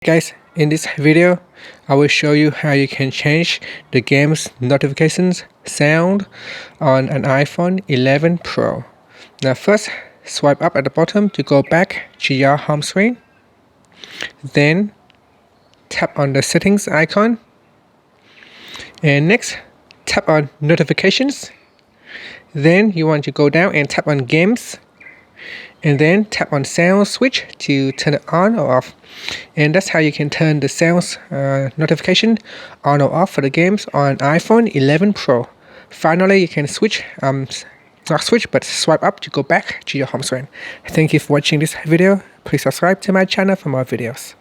Guys, in this video I will show you how you can change the game's notifications sound on an iPhone 11 Pro. Now first, swipe up at the bottom to go back to your home screen. Then tap on the settings icon, and next tap on notifications. Then you want to go down and tap on games, and then tap on sound switch to turn it on or off. And that's how you can turn the sounds notification on or off for the games on iPhone 11 Pro. Finally, you can switch not switch but swipe up to go back to your home screen. Thank you for watching this video. Please subscribe to my channel for more videos.